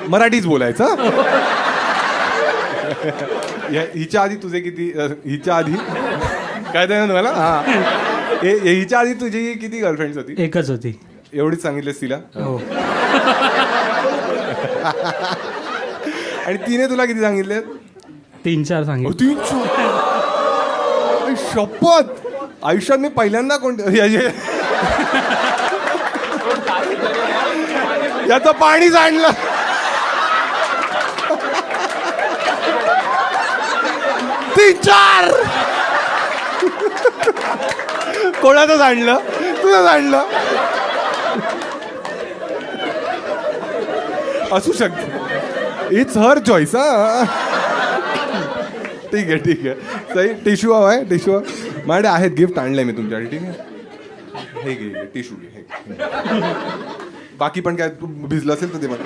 मराठीच बोलायचं. हिच्या आधी तुझे किती, हिच्या आधी काय ते मला, हा हिच्या आधी तुझी किती गर्लफ्रेंड्स होती? एकच होती. एवढीच सांगितलीस तिला? हो. आणि तिने तुला किती सांगितले? 3-4 सांगितलं. 3 शपथ. आयुष्यात मी पहिल्यांदा याचं पाणी सांडलं. तीन-चार. कोणाचं सांडलं? तुझं सांडलं असू शकतं. It's her choice. हा ठीक आहे ठीक आहे. सही. टिश्यू हवा आहे? टिश्यू माझ्याकडे आहेत, गिफ्ट आणलंय मी तुमच्यासाठी. ठीक आहे, हे घे टिश्यू घे. बाकी पण काय भिजलं असेल तर ते मला.